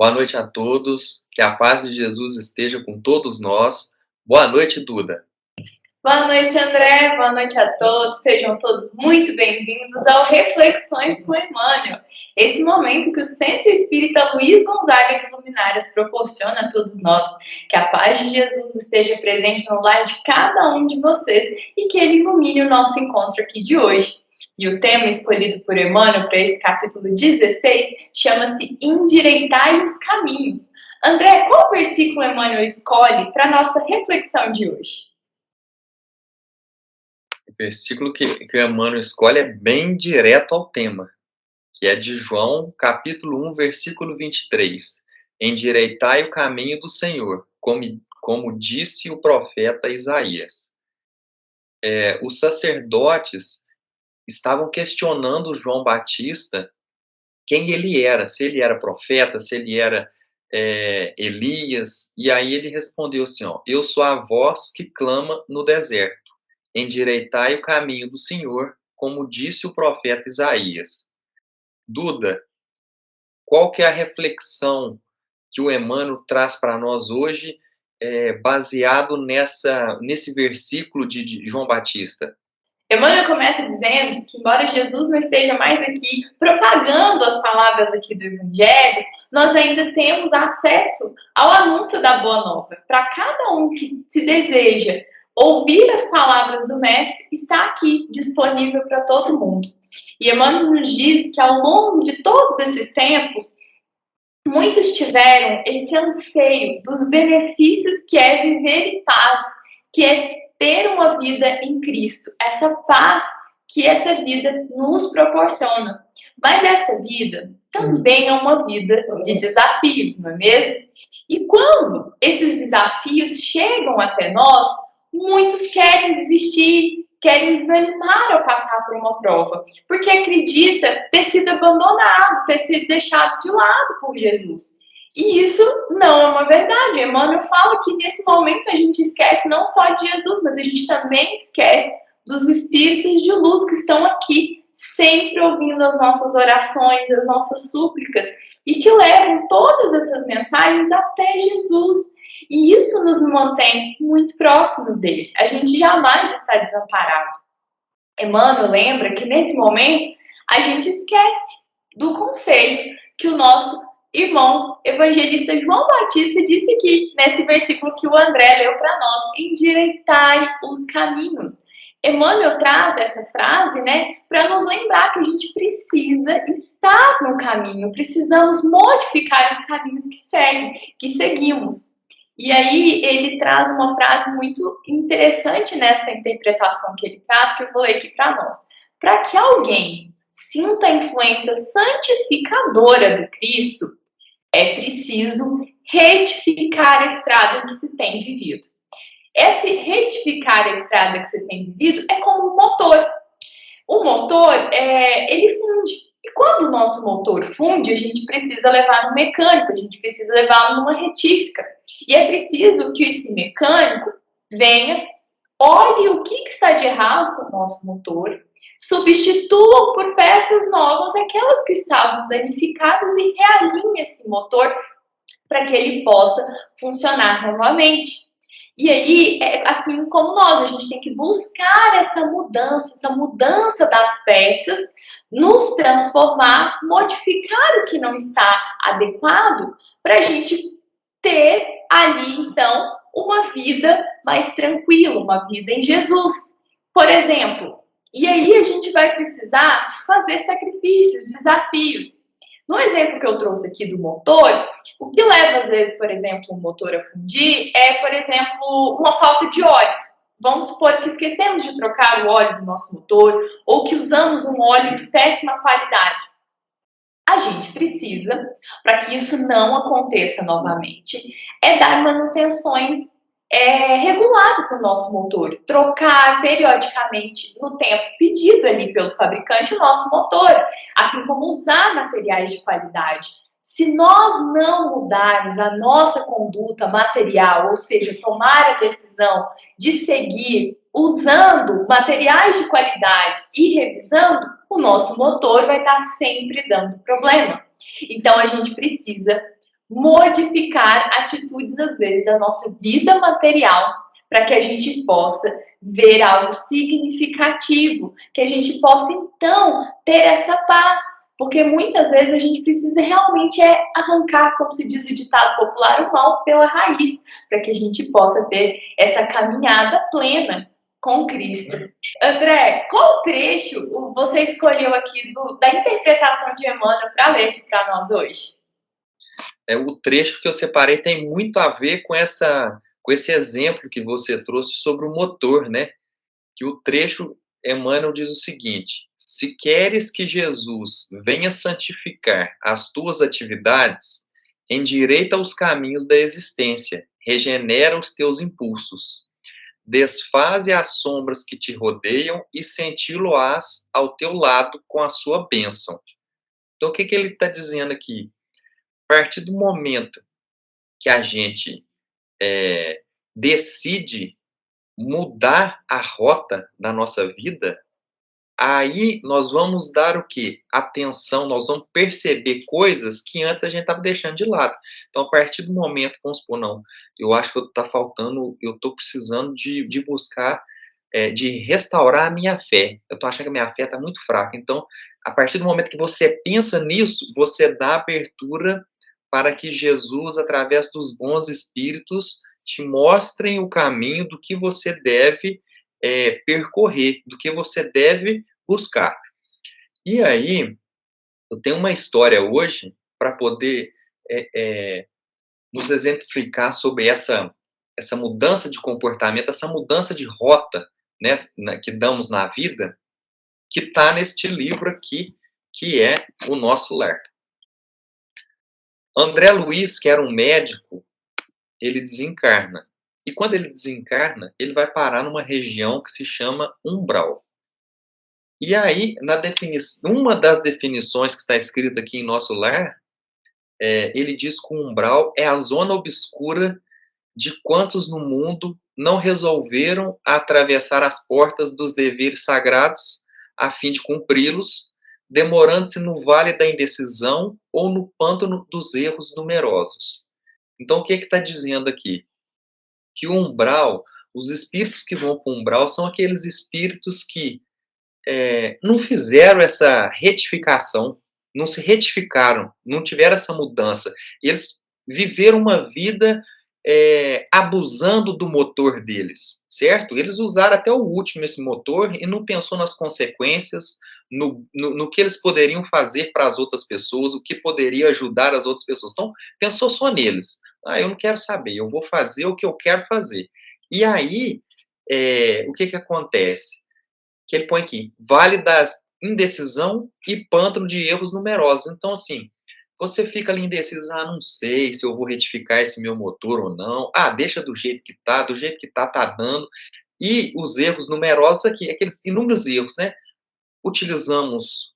Boa noite a todos, que a paz de Jesus esteja com todos nós. Boa noite, Duda. Boa noite, André. Boa noite a todos. Sejam todos muito bem-vindos ao Reflexões com Emmanuel. Esse momento que o Centro Espírita Luiz Gonzaga de Luminárias proporciona a todos nós. Que a paz de Jesus esteja presente no lar de cada um de vocês e que ele ilumine o nosso encontro aqui de hoje. E o tema escolhido por Emmanuel para esse capítulo 16 chama-se Endireitai os Caminhos. André, qual versículo Emmanuel escolhe para a nossa reflexão de hoje? O versículo que o Emmanuel escolhe é bem direto ao tema, que é de João, capítulo 1, versículo 23. Endireitai o caminho do Senhor, como disse o profeta Isaías. Os sacerdotes estavam questionando João Batista quem ele era, se ele era profeta, se ele era Elias, e aí ele respondeu assim, eu sou a voz que clama no deserto, endireitai o caminho do Senhor, como disse o profeta Isaías. Duda, qual que é a reflexão que o Emmanuel traz para nós hoje, baseado nesse versículo de João Batista? Emmanuel começa dizendo que, embora Jesus não esteja mais aqui propagando as palavras aqui do Evangelho, nós ainda temos acesso ao anúncio da Boa Nova. Para cada um que se deseja ouvir as palavras do Mestre, está aqui disponível para todo mundo. E Emmanuel nos diz que, ao longo de todos esses tempos, muitos tiveram esse anseio dos benefícios que é viver em paz, que é ter uma vida em Cristo, essa paz que essa vida nos proporciona. Mas essa vida também é uma vida de desafios, não é mesmo? E quando esses desafios chegam até nós, muitos querem desistir, querem desanimar ao passar por uma prova, porque acredita ter sido abandonado, ter sido deixado de lado por Jesus. E isso não é uma verdade. Emmanuel fala que nesse momento a gente esquece não só de Jesus, mas a gente também esquece dos espíritos de luz que estão aqui, sempre ouvindo as nossas orações, as nossas súplicas, e que levam todas essas mensagens até Jesus. E isso nos mantém muito próximos dele. A gente jamais está desamparado. Emmanuel lembra que nesse momento a gente esquece do conselho que o nosso irmão evangelista João Batista disse aqui, nesse versículo que o André leu para nós, endireitai os caminhos. Emmanuel traz essa frase, para nos lembrar que a gente precisa estar no caminho, precisamos modificar os caminhos que seguimos. E aí ele traz uma frase muito interessante nessa interpretação que ele traz, que eu vou ler aqui para nós. Para que alguém sinta a influência santificadora do Cristo, é preciso retificar a estrada que se tem vivido. Esse retificar a estrada que se tem vivido é como um motor. O motor, ele funde. E quando o nosso motor funde, a gente precisa levar no mecânico, a gente precisa levá-lo numa retífica. E é preciso que esse mecânico venha, olhe o que está de errado com o nosso motor, substitua por peças novas aquelas que estavam danificadas e realinhe esse motor para que ele possa funcionar novamente. E aí, assim como nós, a gente tem que buscar essa mudança das peças, nos transformar, modificar o que não está adequado para a gente ter ali, então, uma vida mais tranquila, uma vida em Jesus. Por exemplo, e aí a gente vai precisar fazer sacrifícios, desafios. No exemplo que eu trouxe aqui do motor, o que leva às vezes, por exemplo, o motor a fundir é, por exemplo, uma falta de óleo. Vamos supor que esquecemos de trocar o óleo do nosso motor ou que usamos um óleo de péssima qualidade. A gente precisa, para que isso não aconteça novamente, dar manutenções regulares no nosso motor, trocar periodicamente no tempo pedido ali pelo fabricante o nosso motor, assim como usar materiais de qualidade. Se nós não mudarmos a nossa conduta material, ou seja, tomar a decisão de seguir usando materiais de qualidade e revisando, o nosso motor vai estar sempre dando problema. Então, a gente precisa modificar atitudes, às vezes, da nossa vida material, para que a gente possa ver algo significativo, que a gente possa, então, ter essa paz. Porque muitas vezes a gente precisa realmente arrancar, como se diz o ditado popular, o mal pela raiz, para que a gente possa ter essa caminhada plena com Cristo. André, qual trecho você escolheu aqui da interpretação de Emmanuel para ler aqui para nós hoje? O trecho que eu separei tem muito a ver com esse exemplo que você trouxe sobre o motor, né? Que o trecho Emmanuel diz o seguinte: se queres que Jesus venha santificar as tuas atividades, endireita os caminhos da existência, regenera os teus impulsos, desfaze as sombras que te rodeiam e senti-lo-ás ao teu lado com a sua bênção. Então, o que ele está dizendo aqui? A partir do momento que a gente decide mudar a rota da nossa vida, aí nós vamos dar o quê? Atenção, nós vamos perceber coisas que antes a gente estava deixando de lado. Então, a partir do momento, vamos supor, não, eu acho que está faltando, eu estou precisando de buscar, de restaurar a minha fé. Eu estou achando que a minha fé está muito fraca. Então, a partir do momento que você pensa nisso, você dá abertura para que Jesus, através dos bons espíritos, te mostrem o caminho do que você deve percorrer, do que você deve buscar. E aí, eu tenho uma história hoje para poder nos exemplificar sobre essa mudança de comportamento, essa mudança de rota, né, que damos na vida, que está neste livro aqui, que é O Nosso Lar. André Luiz, que era um médico, ele desencarna. E quando ele desencarna, ele vai parar numa região que se chama umbral. E aí, uma das definições que está escrita aqui em Nosso Lar, ele diz que o umbral é a zona obscura de quantos no mundo não resolveram atravessar as portas dos deveres sagrados a fim de cumpri-los, demorando-se no vale da indecisão ou no pântano dos erros numerosos. Então, o que está dizendo aqui? Que o umbral, os espíritos que vão para o umbral são aqueles espíritos que não fizeram essa retificação, não se retificaram, não tiveram essa mudança. Eles viveram uma vida abusando do motor deles, certo? Eles usaram até o último esse motor e não pensou nas consequências, no que eles poderiam fazer para as outras pessoas, o que poderia ajudar as outras pessoas. Então, pensou só neles. Eu não quero saber, eu vou fazer o que eu quero fazer. E aí, o que acontece? Que ele põe aqui, vale da indecisão e pântano de erros numerosos. Então, assim, você fica ali indeciso, não sei se eu vou retificar esse meu motor ou não, deixa do jeito que tá dando, e os erros numerosos aqui, aqueles inúmeros erros, né? Utilizamos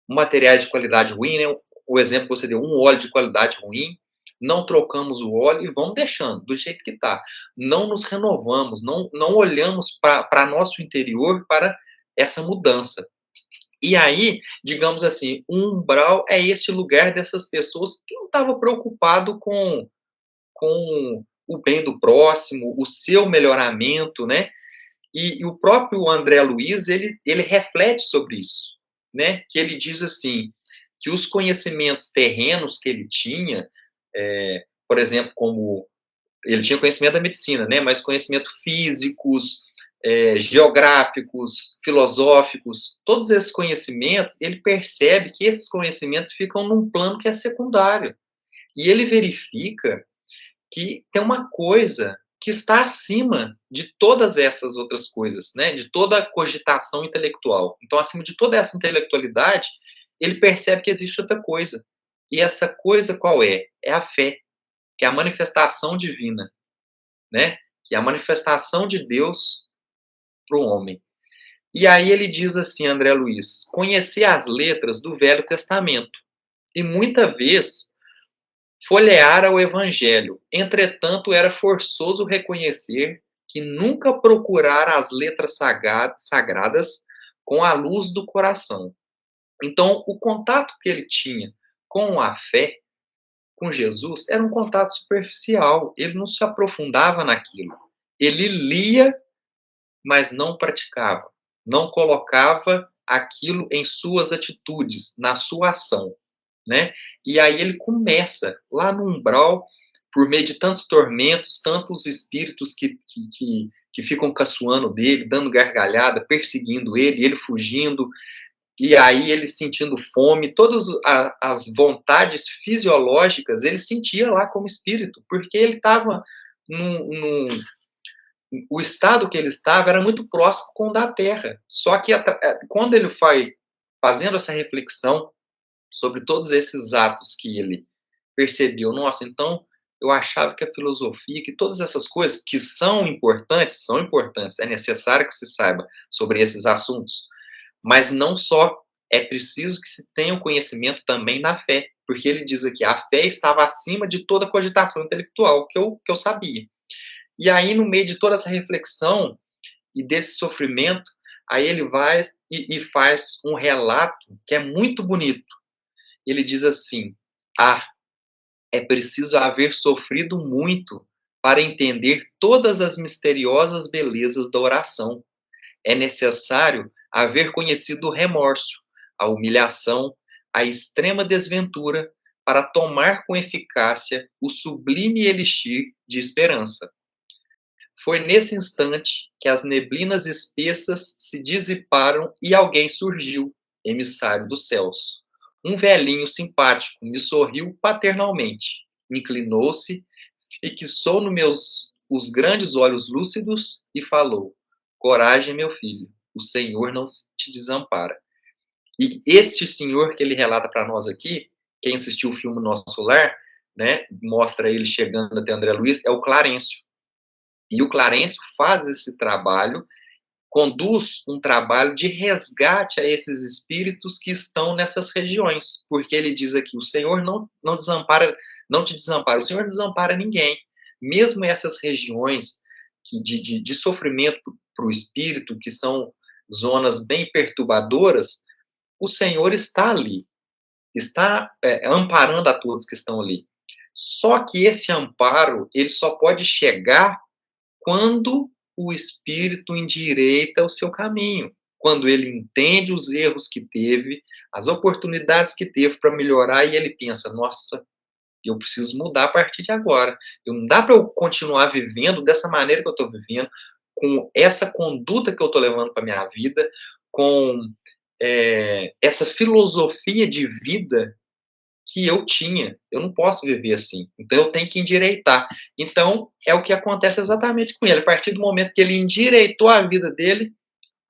materiais de qualidade ruim, né? O exemplo que você deu, um óleo de qualidade ruim, não trocamos o óleo e vamos deixando do jeito que está. Não nos renovamos, não olhamos para nosso interior para essa mudança. E aí, digamos assim, o umbral é este lugar dessas pessoas que não estavam preocupado com o bem do próximo, o seu melhoramento, né? E o próprio André Luiz, ele reflete sobre isso, né? Que ele diz assim, que os conhecimentos terrenos que ele tinha, por exemplo, como ele tinha conhecimento da medicina, né? Mas conhecimento físicos, geográficos, filosóficos, todos esses conhecimentos, ele percebe que esses conhecimentos ficam num plano que é secundário. E ele verifica que tem uma coisa que está acima de todas essas outras coisas, né? De toda a cogitação intelectual. Então, acima de toda essa intelectualidade, ele percebe que existe outra coisa. E essa coisa qual é? É a fé, que é a manifestação divina, né? Que é a manifestação de Deus para o homem. E aí ele diz assim, André Luiz, conhecer as letras do Velho Testamento. E muita vez folheara o Evangelho. Entretanto, era forçoso reconhecer que nunca procurara as letras sagradas com a luz do coração. Então, o contato que ele tinha com a fé, com Jesus era um contato superficial, ele não se aprofundava naquilo. Ele lia, mas não praticava, não colocava aquilo em suas atitudes, na sua ação, né? E aí ele começa lá no umbral, por meio de tantos tormentos, tantos espíritos que ficam caçoando dele, dando gargalhada, perseguindo ele fugindo, e aí ele sentindo fome, todas as vontades fisiológicas ele sentia lá como espírito, porque ele estava o estado que ele estava era muito próximo com o da Terra. Só que quando ele vai fazendo essa reflexão sobre todos esses atos que ele percebeu, nossa, então eu achava que a filosofia, que todas essas coisas que são importantes, é necessário que se saiba sobre esses assuntos, mas não só, é preciso que se tenha um conhecimento também na fé, porque ele diz aqui, a fé estava acima de toda cogitação intelectual que eu sabia. E aí, no meio de toda essa reflexão e desse sofrimento, aí ele vai e faz um relato que é muito bonito. Ele diz assim: é preciso haver sofrido muito para entender todas as misteriosas belezas da oração. É necessário haver conhecido o remorso, a humilhação, a extrema desventura, para tomar com eficácia o sublime elixir de esperança. Foi nesse instante que as neblinas espessas se dissiparam e alguém surgiu, emissário dos céus. Um velhinho simpático me sorriu paternalmente, inclinou-se, fixou nos meus os grandes olhos lúcidos e falou: coragem, meu filho, o Senhor não te desampara. E este senhor que ele relata para nós aqui, quem assistiu o filme Nosso Lar, né, mostra ele chegando até André Luiz, é o Clarencio. E o Clarencio faz esse trabalho, conduz um trabalho de resgate a esses espíritos que estão nessas regiões, porque ele diz aqui, o Senhor não desampara, não te desampara, o Senhor não desampara ninguém. Mesmo essas regiões de sofrimento para o espírito, que são zonas bem perturbadoras, o Senhor está ali, está amparando a todos que estão ali. Só que esse amparo, ele só pode chegar quando o espírito endireita o seu caminho, quando ele entende os erros que teve, as oportunidades que teve para melhorar, e ele pensa, nossa, eu preciso mudar a partir de agora. Não dá para eu continuar vivendo dessa maneira que eu estou vivendo, com essa conduta que eu estou levando para minha vida, com essa filosofia de vida que eu tinha. Eu não posso viver assim. Então eu tenho que endireitar. Então é o que acontece exatamente com ele. A partir do momento que ele endireitou a vida dele,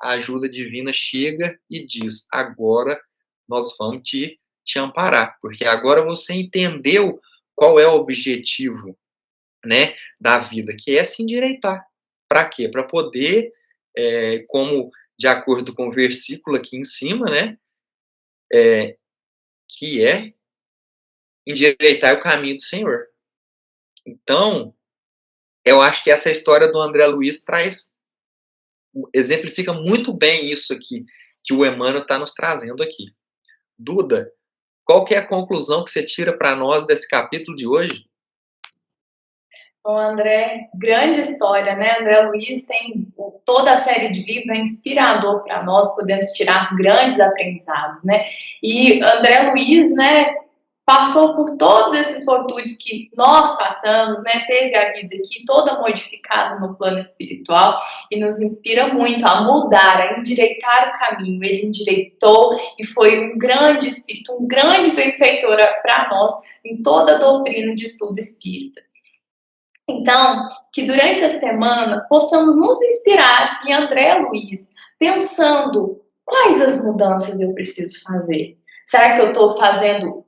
a ajuda divina chega e diz: agora nós vamos te amparar, porque agora você entendeu qual é o objetivo, né, da vida, que é se endireitar. Para quê? Para poder, como de acordo com o versículo aqui em cima, né, que é endireitar o caminho do Senhor. Então, eu acho que essa história do André Luiz exemplifica muito bem isso aqui, que o Emmanuel está nos trazendo aqui. Duda, qual que é a conclusão que você tira para nós desse capítulo de hoje? Bom, André, grande história, né? André Luiz tem toda a série de livros, é inspirador para nós, podemos tirar grandes aprendizados, né? E André Luiz, né, passou por todos esses fortunes que nós passamos, né? Teve a vida aqui toda modificada no plano espiritual e nos inspira muito a mudar, a endireitar o caminho. Ele endireitou e foi um grande espírito, um grande benfeitor para nós em toda a doutrina de estudo espírita. Então, que durante a semana possamos nos inspirar em André Luiz, pensando quais as mudanças eu preciso fazer. Será que eu estou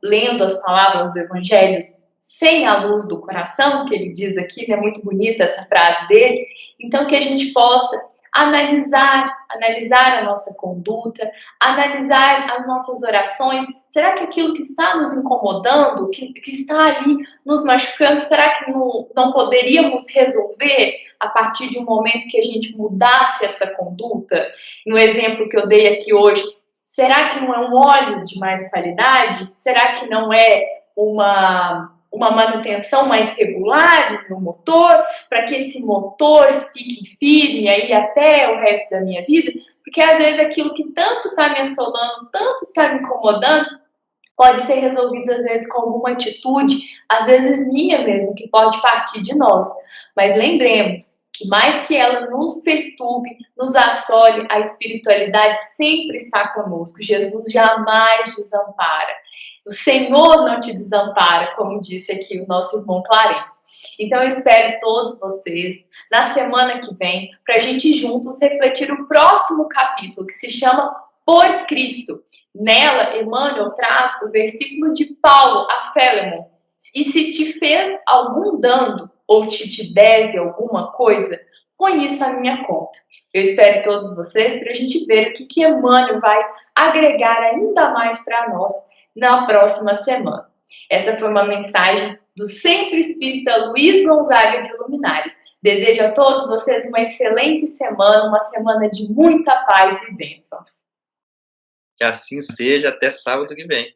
lendo as palavras do Evangelho sem a luz do coração, que ele diz aqui, né? Muito bonita essa frase dele. Então, que a gente possa analisar a nossa conduta, analisar as nossas orações. Será que aquilo que está nos incomodando, que está ali nos machucando, será que não poderíamos resolver a partir de um momento que a gente mudasse essa conduta? No exemplo que eu dei aqui hoje, será que não é um óleo de mais qualidade? Será que não é uma manutenção mais regular no motor, para que esse motor fique firme aí até o resto da minha vida, porque às vezes aquilo que tanto está me assolando, tanto está me incomodando, pode ser resolvido às vezes com alguma atitude, às vezes minha mesmo, que pode partir de nós. Mas lembremos que mais que ela nos perturbe, nos assole, a espiritualidade sempre está conosco. Jesus jamais desampara. O Senhor não te desampara, como disse aqui o nosso irmão Clarence. Então eu espero todos vocês na semana que vem para a gente juntos refletir o próximo capítulo, que se chama Por Cristo. Nela, Emmanuel traz o versículo de Paulo a Félemon. E se te fez algum dano ou te deve alguma coisa, põe isso à minha conta. Eu espero todos vocês para a gente ver o que Emmanuel vai agregar ainda mais para nós na próxima semana. Essa foi uma mensagem do Centro Espírita Luiz Gonzaga de Luminares. Desejo a todos vocês uma excelente semana, uma semana de muita paz e bênçãos. Que assim seja, até sábado que vem.